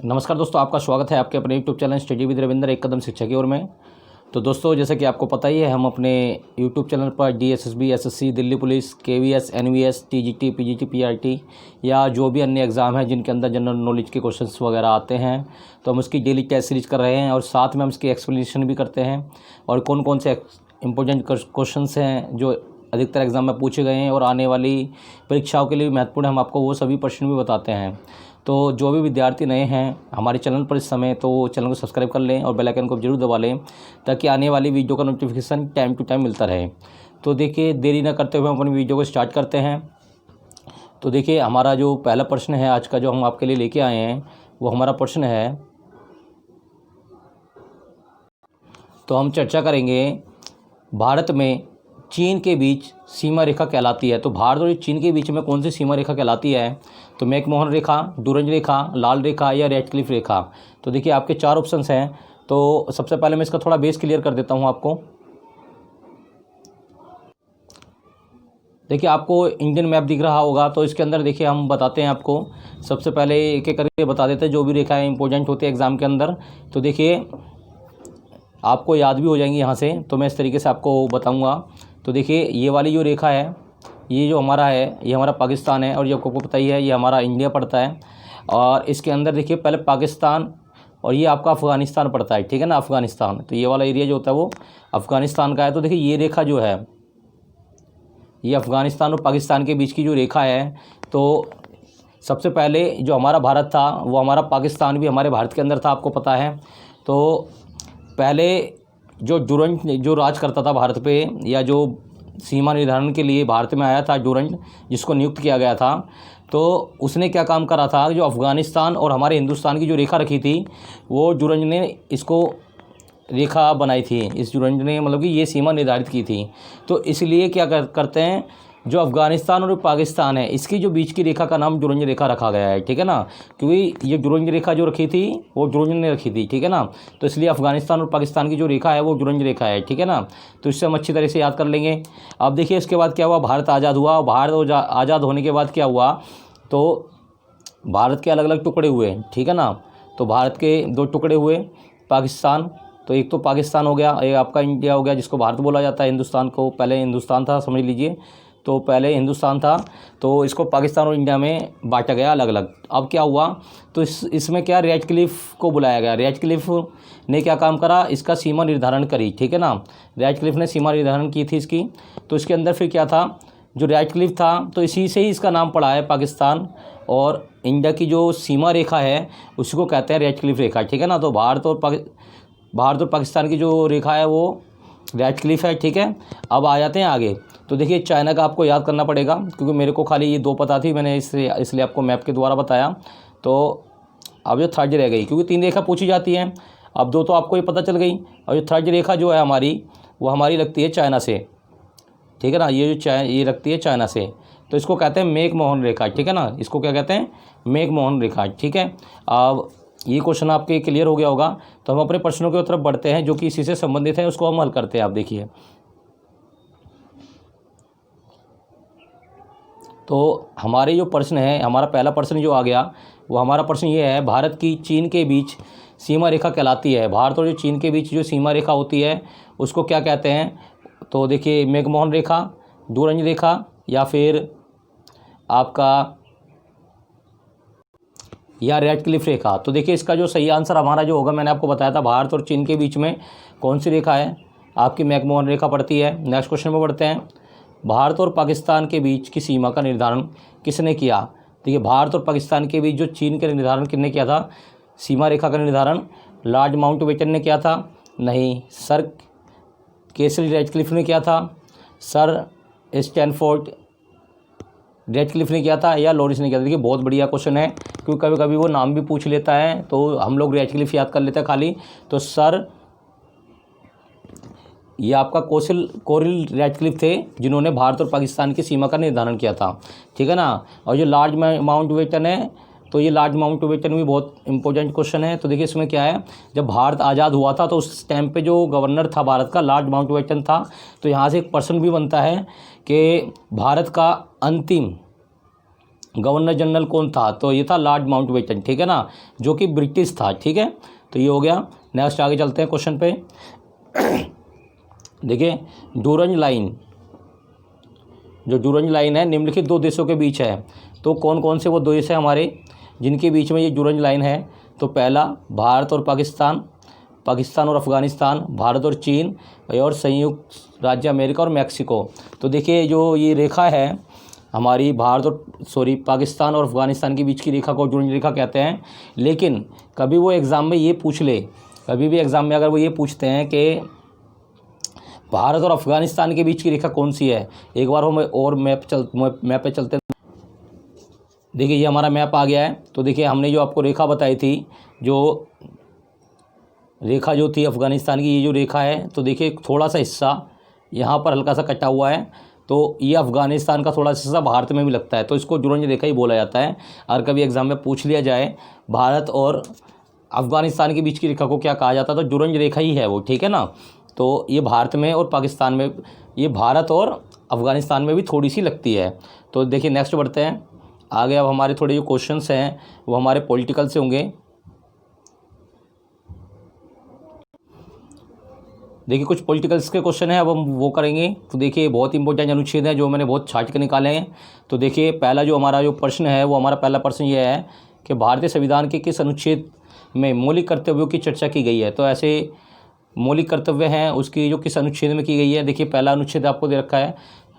नमस्कार दोस्तों, आपका स्वागत है आपके अपने YouTube channel study with Ravindra एक कदम शिक्षा की ओर में। तो दोस्तों, जैसे कि आपको पता ही है, हम अपने यूट्यूब चैनल पर DSSB, SSC, Delhi police, KVS, NVS, TGT, PGT, PRT या जो भी अन्य एग्ज़ाम हैं जिनके अंदर जनरल नॉलेज के क्वेश्चंस वगैरह आते हैं, तो हम उसकी डेली टेस्ट सीरीज कर रहे हैं और साथ में हम इसकी एक्सप्लेनेशन भी करते हैं और कौन कौन से इंपॉर्टेंट क्वेश्चंस हैं जो अधिकतर एग्ज़ाम में पूछे गए हैं और आने वाली परीक्षाओं के लिए महत्वपूर्ण, हम आपको वो सभी प्रश्न भी बताते हैं। तो जो भी विद्यार्थी नए हैं हमारे चैनल पर इस समय, तो चैनल को सब्सक्राइब कर लें और बेल आइकन को जरूर दबा लें ताकि आने वाली वीडियो का नोटिफिकेशन टाइम टू टाइम मिलता रहे। तो देखिए, देरी ना करते हुए हम अपनी वीडियो को स्टार्ट करते हैं। तो देखिए, हमारा जो पहला प्रश्न है आज का, जो हम आपके लिए लेके आए हैं, वो हमारा प्रश्न है। तो हम चर्चा करेंगे, भारत में चीन के बीच सीमा रेखा कहलाती है। तो भारत और चीन के बीच में कौन सी सीमा रेखा कहलाती है? तो मैकमोहन रेखा, डूरंज रेखा, लाल रेखा या रेडक्लिफ रेखा। तो देखिए, आपके 4 ऑप्शंस हैं। तो सबसे पहले मैं इसका थोड़ा बेस क्लियर कर देता हूं आपको। देखिए, आपको इंडियन मैप दिख रहा होगा, तो इसके अंदर देखिए हम बताते हैं आपको। सबसे पहले एक एक करके बता देते हैं जो भी रेखाएँ इंपॉर्टेंट होती है एग्ज़ाम के अंदर। तो देखिए, आपको याद भी हो जाएंगी यहाँ से, तो मैं इस तरीके से आपको बताऊँगा। तो देखिए, ये वाली जो रेखा है, ये जो हमारा है, ये हमारा पाकिस्तान है और ये आपको पता ही है, ये हमारा इंडिया पड़ता है। और इसके अंदर देखिए, पहले पाकिस्तान और ये आपका अफ़गानिस्तान पड़ता है, ठीक है ना, अफ़गानिस्तान। तो ये वाला एरिया जो होता है वो अफ़गानिस्तान का है। तो देखिए, ये रेखा जो है, ये अफ़गानिस्तान और पाकिस्तान के बीच की जो रेखा है, तो सबसे पहले जो हमारा भारत था, वो हमारा पाकिस्तान भी हमारे भारत के अंदर था, आपको पता है। तो पहले जो डूरंज जो राज करता था भारत पे, या जो सीमा निर्धारण के लिए भारत में आया था डूरंज, जिसको नियुक्त किया गया था, तो उसने क्या काम करा था, जो अफ़गानिस्तान और हमारे हिंदुस्तान की जो रेखा रखी थी, वो डूरंज ने इसको रेखा बनाई थी। इस डूरंज ने मतलब कि ये सीमा निर्धारित की थी। तो इसलिए क्या करते हैं, जो अफ़गानिस्तान और पाकिस्तान है, इसकी जो बीच की रेखा का नाम डूरंज रेखा रखा गया है, ठीक है ना, क्योंकि ये डूरंज रेखा जो रखी थी वो डूरंज ने रखी थी, ठीक है ना। तो इसलिए अफ़गानिस्तान और पाकिस्तान की जो रेखा है वो डूरंज रेखा है, ठीक है ना। तो इससे हम अच्छी तरह से याद कर लेंगे। अब देखिए, इसके बाद क्या हुआ, भारत आज़ाद हुआ। भारत आज़ाद होने के बाद क्या हुआ, तो भारत के अलग अलग टुकड़े हुए, ठीक है ना। तो भारत के 2 टुकड़े हुए। पाकिस्तान, तो एक तो पाकिस्तान हो गया, एक आपका इंडिया हो गया, जिसको भारत बोला जाता है। हिंदुस्तान को पहले हिंदुस्तान था, समझ लीजिए। तो पहले हिंदुस्तान था, तो इसको पाकिस्तान और इंडिया में बांटा गया अलग अलग। अब क्या हुआ, तो इसमें क्या, रेडक्लिफ को बुलाया गया। रेडक्लिफ ने क्या काम करा, इसका सीमा निर्धारण करी, ठीक है ना। रेडक्लिफ ने सीमा निर्धारण की थी इसकी। तो इसके अंदर फिर क्या था, जो रेडक्लिफ था, तो इसी से ही इसका नाम पड़ा है पाकिस्तान। और इंडिया की जो सीमा रेखा है उसी को कहते हैं रेडक्लिफ रेखा, ठीक है ना। तो भारत और पाकिस्तान की जो रेखा है वो रेडक्लिफ है, ठीक है। अब आ जाते हैं आगे। तो देखिए, चाइना का आपको याद करना पड़ेगा, क्योंकि मेरे को खाली ये 2 पता थी, मैंने इसलिए आपको मैप के द्वारा बताया। तो अब जो थर्ड रह गई, क्योंकि 3 रेखा पूछी जाती हैं, अब 2 तो आपको ये पता चल गई। और जो थर्ड रेखा जो है हमारी, वो हमारी लगती है चाइना से, ठीक है ना। ये जो ये लगती है चाइना से, तो इसको कहते हैं मैकमोहन रेखा, ठीक है ना। इसको क्या कहते हैं, मैकमोहन रेखा, ठीक है। अब ये क्वेश्चन आपके क्लियर हो गया होगा। तो हम अपने प्रश्नों की तरफ बढ़ते हैं, जो कि इसी से संबंधित है, उसको हम हल करते हैं। आप देखिए, तो हमारे जो प्रश्न है, हमारा पहला प्रश्न जो आ गया, वो हमारा प्रश्न ये है, भारत की चीन के बीच सीमा रेखा कहलाती है। भारत और जो चीन के बीच जो सीमा रेखा होती है उसको क्या कहते हैं? तो देखिए, मैकमोहन रेखा, डूरंज रेखा, या फिर आपका या रेडक्लिफ रेखा। तो देखिए, इसका जो सही आंसर हमारा जो होगा, मैंने आपको बताया था, भारत और चीन के बीच में कौन सी रेखा है, आपकी मैकमोहन रेखा पड़ती है। नेक्स्ट क्वेश्चन में बढ़ते हैं। भारत और पाकिस्तान के बीच की सीमा का निर्धारण किसने किया? देखिए, भारत और पाकिस्तान के बीच जो चीन का निर्धारण किसने किया था, सीमा रेखा का निर्धारण लॉर्ड माउंटबेटन ने किया था? नहीं। सर केसरी रेडक्लिफ ने किया था? सर स्टैनफोर्ड रेडक्लिफ ने किया था? या लॉरेंस ने किया था? देखिए, बहुत बढ़िया क्वेश्चन है, क्योंकि कभी कभी वो नाम भी पूछ लेता है, तो हम लोग रेडक्लिफ याद कर लेते हैं खाली। तो सर, ये आपका कोरिल रेडक्लिफ थे, जिन्होंने भारत और पाकिस्तान की सीमा का निर्धारण किया था, ठीक है ना। और जो लॉर्ड माउंटबेटन है, तो ये लॉर्ड माउंटबेटन भी बहुत इंपॉर्टेंट क्वेश्चन है। तो देखिए, इसमें क्या है, जब भारत आज़ाद हुआ था तो उस टाइम पे जो गवर्नर था भारत का, लॉर्ड माउंटबेटन था। तो यहाँ से एक प्रश्न भी बनता है कि भारत का अंतिम गवर्नर जनरल कौन था, तो ये था लॉर्ड माउंटबेटन, ठीक है ना, जो कि ब्रिटिश था, ठीक है। तो ये हो गया। नेक्स्ट आगे चलते हैं क्वेश्चन पे। देखिए डूरंज लाइन, जो डूरंज लाइन है निम्नलिखित दो देशों के बीच है, तो कौन कौन से वो दो देश है हमारे जिनके बीच में ये डूरंज लाइन है। तो पहला भारत और पाकिस्तान, पाकिस्तान और अफ़गानिस्तान, भारत और चीन, और संयुक्त राज्य अमेरिका और मैक्सिको। तो देखिए जो ये रेखा है हमारी भारत और पाकिस्तान और अफ़गानिस्तान के बीच की रेखा को डूरंज रेखा कहते हैं। लेकिन कभी वो एग्ज़ाम में ये पूछ ले, कभी भी एग्ज़ाम में अगर वो ये पूछते हैं कि भारत और अफ़गानिस्तान के बीच की रेखा कौन सी है, एक बार हम और मैप पे चलते हैं। देखिए ये हमारा मैप आ गया है। तो देखिए हमने जो आपको रेखा बताई थी, जो रेखा जो थी अफ़गानिस्तान की, ये जो रेखा है, तो देखिए थोड़ा सा हिस्सा यहाँ पर हल्का सा कटा हुआ है, तो ये अफ़गानिस्तान का थोड़ा सा हिस्सा भारत में भी लगता है, तो इसको डूरंज रेखा ही बोला जाता है। अगर कभी एग्ज़ाम में पूछ लिया जाए भारत और अफ़गानिस्तान के बीच की रेखा को क्या कहा जाता है, तो डूरंज रेखा ही है वो, ठीक है ना। तो ये भारत में और पाकिस्तान में, ये भारत और अफ़गानिस्तान में भी थोड़ी सी लगती है। तो देखिए नेक्स्ट बढ़ते हैं आगे। अब हमारे थोड़े जो क्वेश्चंस हैं वो हमारे पॉलिटिकल से होंगे। देखिए कुछ पॉलिटिकल्स के क्वेश्चन हैं, अब हम वो करेंगे। तो देखिए बहुत इंपॉर्टेंट अनुच्छेद हैं जो मैंने बहुत छांट के निकाले हैं। तो देखिए पहला जो हमारा जो प्रश्न है, वो हमारा पहला प्रश्न ये है कि भारतीय संविधान के किस अनुच्छेद में मौलिक कर्तव्यों की चर्चा की गई है। तो ऐसे मौलिक कर्तव्य हैं उसकी जो किस अनुच्छेद में की गई है। देखिए पहला अनुच्छेद आपको दे रखा है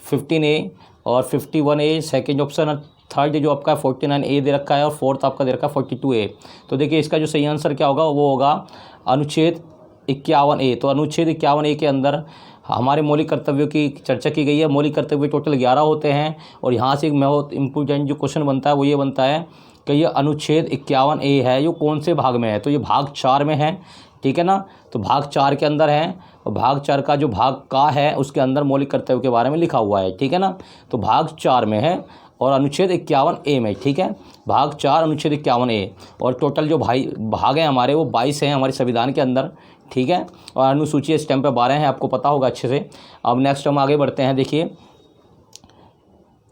15A और 51A, सेकेंड ऑप्शन। थर्ड जो आपका 49A दे रखा है, और फोर्थ आपका दे रखा है 42A। तो देखिए इसका जो सही आंसर क्या होगा, वो होगा अनुच्छेद 51A। तो अनुच्छेद 51A के अंदर हमारे मौलिक कर्तव्यों की चर्चा की गई है। मौलिक कर्तव्य टोटल 11 होते हैं, और यहाँ से एक बहुत इम्पोर्टेंट जो क्वेश्चन बनता है वो ये बनता है कि ये अनुच्छेद 51A है, ये कौन से भाग में है। तो ये भाग 4 में है, ठीक है ना। तो भाग 4 के अंदर है, और भाग 4 का जो भाग का है उसके अंदर मौलिक कर्तव्य के बारे में लिखा हुआ है, ठीक है ना। तो भाग 4 में है और अनुच्छेद 51A में, ठीक है। भाग 4 अनुच्छेद 51A, और टोटल जो भाग हैं हमारे वो 22 हैं हमारे संविधान के अंदर, ठीक है। और अनुसूची इस टाइम पे 12 हैं, आपको पता होगा अच्छे से। अब नेक्स्ट हम आगे बढ़ते हैं। देखिए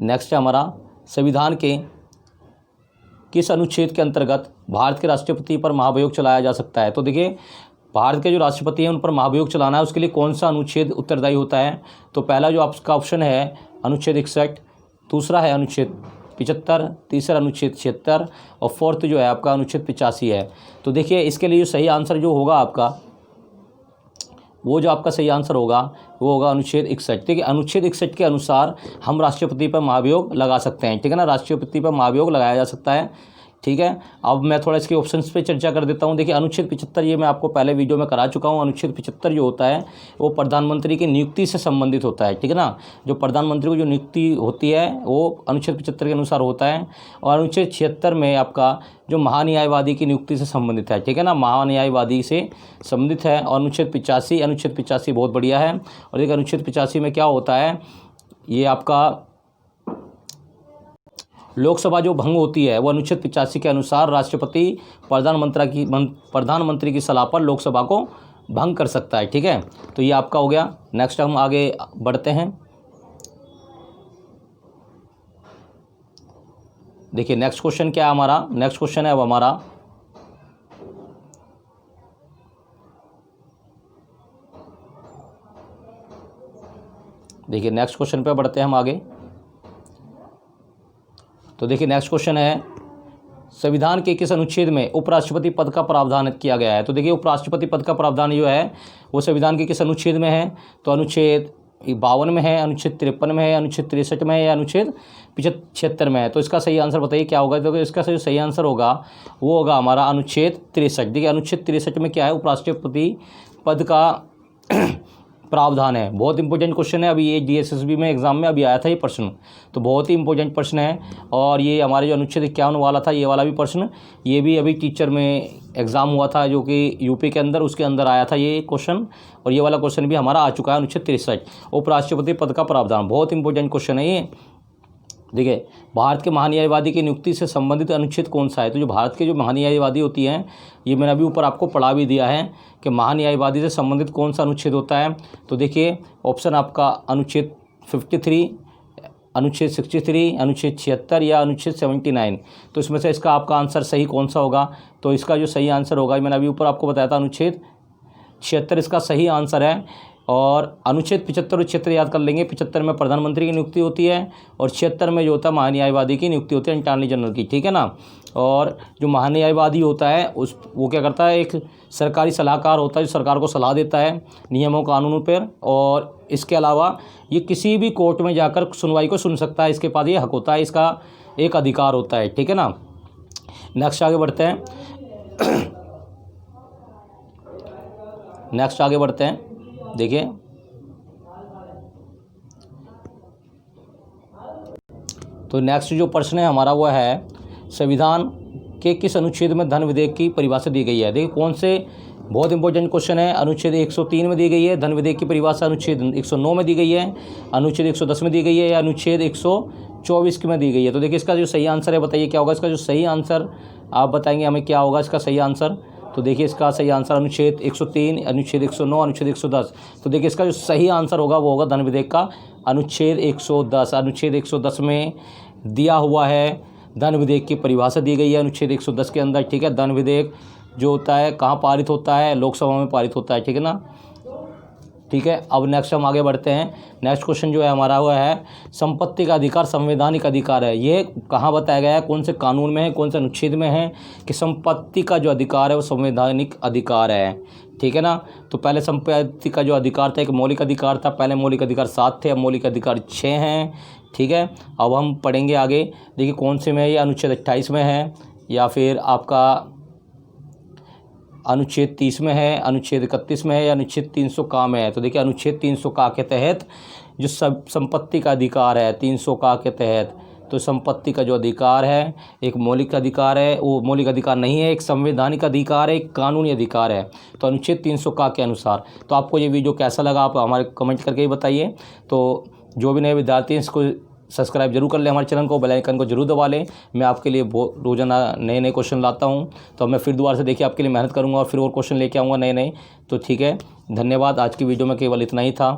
नेक्स्ट है हमारा संविधान के किस अनुच्छेद के अंतर्गत भारत के राष्ट्रपति पर महाभियोग चलाया जा सकता है। तो देखिए भारत के जो राष्ट्रपति हैं उन पर महाभियोग चलाना है, उसके लिए कौन सा अनुच्छेद उत्तरदायी होता है। तो पहला जो आपका ऑप्शन है अनुच्छेद 61, दूसरा है अनुच्छेद 75, तीसरा अनुच्छेद 76, और फोर्थ जो है आपका अनुच्छेद 85 है। तो देखिए इसके लिए जो सही आंसर जो होगा आपका, वो जो आपका सही आंसर होगा वो होगा अनुच्छेद 61। ठीक है, अनुच्छेद 61 के अनुसार हम राष्ट्रपति पर महाभियोग लगा सकते हैं, ठीक है ना। राष्ट्रपति पर महाभियोग लगाया जा सकता है, ठीक है। अब मैं थोड़ा इसके ऑप्शंस पे चर्चा कर देता हूँ। देखिए अनुच्छेद 75 ये मैं आपको पहले वीडियो में करा चुका हूँ। अनुच्छेद 75 जो होता है वो प्रधानमंत्री की नियुक्ति से संबंधित होता है, ठीक है ना। जो प्रधानमंत्री को जो नियुक्ति होती है वो अनुच्छेद 75 के अनुसार होता है। और अनुच्छेद 76 में आपका जो महान्यायवादी की नियुक्ति से संबंधित है, ठीक है ना, महान्यायवादी से संबंधित है। और अनुच्छेद 85 बहुत बढ़िया है। और देखिए अनुच्छेद 85 में क्या होता है, ये आपका लोकसभा जो भंग होती है वो अनुच्छेद 85 के अनुसार राष्ट्रपति प्रधानमंत्री की सलाह पर लोकसभा को भंग कर सकता है, ठीक है। तो ये आपका हो गया। नेक्स्ट हम आगे बढ़ते हैं। देखिए नेक्स्ट क्वेश्चन क्या है हमारा, नेक्स्ट क्वेश्चन है अब हमारा देखिए नेक्स्ट क्वेश्चन पे बढ़ते हैं हम आगे। तो देखिए नेक्स्ट क्वेश्चन है संविधान के किस अनुच्छेद में उपराष्ट्रपति पद का प्रावधान किया गया है। तो देखिए उपराष्ट्रपति पद का प्रावधान जो है वो संविधान के किस अनुच्छेद में है। तो अनुच्छेद 52 में है, अनुच्छेद 53 में है, अनुच्छेद 63 में है, या अनुच्छेद 76 में है। तो इसका सही आंसर बताइए क्या होगा। तो इसका सही आंसर होगा वो होगा हमारा अनुच्छेद 63। देखिए अनुच्छेद 63 में क्या है, उपराष्ट्रपति पद का प्रावधान है। बहुत इंपॉर्टेंट क्वेश्चन है, अभी ये DSSB में एग्जाम में अभी आया था ये प्रश्न, तो बहुत ही इंपॉर्टेंट प्रश्न है। और ये हमारे जो अनुच्छेद 51 वाला था ये वाला भी प्रश्न, ये भी अभी टीचर में एग्ज़ाम हुआ था जो कि यूपी के अंदर, उसके अंदर आया था ये क्वेश्चन। और ये वाला क्वेश्चन भी हमारा आ चुका है अनुच्छेद 63 उपराष्ट्रपति पद का प्रावधान। बहुत इंपॉर्टेंट क्वेश्चन है ये। देखिए भारत के महान्यायवादी की नियुक्ति से संबंधित अनुच्छेद कौन सा है। तो जो भारत के जो महान्यायवादी होती हैं, ये मैंने अभी ऊपर आपको पढ़ा भी दिया है कि महान्यायवादी से संबंधित कौन सा अनुच्छेद होता है। तो देखिए ऑप्शन आपका अनुच्छेद 53, अनुच्छेद 63, अनुच्छेद 76 या अनुच्छेद 79। तो इसमें से इसका आपका आंसर सही कौन सा होगा? तो इसका जो सही आंसर होगा, मैंने अभी ऊपर आपको बताया था, अनुच्छेद 76 इसका सही आंसर है। और अनुच्छेद 75 और 76 याद कर लेंगे। 75 में प्रधानमंत्री की नियुक्ति होती है और 76 में जो होता है महान्यायवादी की नियुक्ति होती है, अटॉर्नी जनरल की, ठीक है ना। और जो महान्यायवादी होता है वो क्या करता है, एक सरकारी सलाहकार होता है जो सरकार को सलाह देता है नियमों कानूनों पर। और इसके अलावा ये किसी भी कोर्ट में जाकर सुनवाई को सुन सकता है, इसके पास ये हक होता है, इसका एक अधिकार होता है, ठीक है ना। नेक्स्ट आगे बढ़ते हैं। नेक्स्ट आगे बढ़ते हैं। देखिए तो नेक्स्ट जो प्रश्न है हमारा वो है, संविधान के किस अनुच्छेद में धन विधेयक की परिभाषा दी गई है? देखिए कौन से बहुत इंपॉर्टेंट क्वेश्चन है। अनुच्छेद 103 में दी गई है धन विधेयक की परिभाषा, अनुच्छेद 109 में दी गई है, अनुच्छेद 110 में दी गई है, या अनुच्छेद 124 में दी गई है? तो देखिए इसका जो सही आंसर है, बताइए क्या होगा इसका जो सही आंसर, आप बताएंगे हमें क्या होगा इसका सही आंसर। तो देखिए इसका सही आंसर अनुच्छेद 103, अनुच्छेद 109, अनुच्छेद 110। तो देखिए इसका जो सही आंसर होगा वो होगा धन विधेयक का अनुच्छेद 110। अनुच्छेद 110 में दिया हुआ है, धन विधेयक की परिभाषा दी गई है अनुच्छेद 110 के अंदर, ठीक है। धन विधेयक जो होता है कहाँ पारित होता है? लोकसभा में पारित होता है, ठीक है ना। ठीक है, अब नेक्स्ट हम आगे बढ़ते हैं। नेक्स्ट क्वेश्चन जो है हमारा हुआ है, संपत्ति का अधिकार संवैधानिक अधिकार है। ये कहाँ बताया गया है, कौन से कानून में है, कौन से अनुच्छेद में है कि संपत्ति का जो अधिकार है वो संवैधानिक अधिकार है, ठीक है ना। तो पहले संपत्ति का जो अधिकार था एक मौलिक अधिकार था, पहले मौलिक अधिकार 7 थे, अब मौलिक अधिकार 6 हैं, ठीक है। अब हम पढ़ेंगे आगे, देखिए कौन से में है, ये अनुच्छेद 28 में है या फिर आपका अनुच्छेद 30 में है, अनुच्छेद 31 में है, या अनुच्छेद 300 का में है। तो देखिए अनुच्छेद 300 का के तहत जो संपत्ति का अधिकार है, 300 का के तहत, तो संपत्ति का जो अधिकार है एक मौलिक अधिकार है, वो मौलिक अधिकार नहीं है, एक संवैधानिक अधिकार है, एक कानूनी अधिकार है। तो अनुच्छेद 300 का के अनुसार। तो आपको ये वीडियो कैसा लगा आप हमारे कमेंट करके ही बताइए। तो जो भी नए विद्यार्थी हैं इसको सब्सक्राइब जरूर कर लें हमारे चैनल को, बेल आइकन को जरूर दबा लें। मैं आपके लिए रोज़ाना नए नए क्वेश्चन लाता हूं, तो मैं फिर दोबारा से देखिए आपके लिए मेहनत करूंगा और फिर और क्वेश्चन लेके आऊँगा नए नए। तो ठीक है, धन्यवाद। आज की वीडियो में केवल इतना ही था।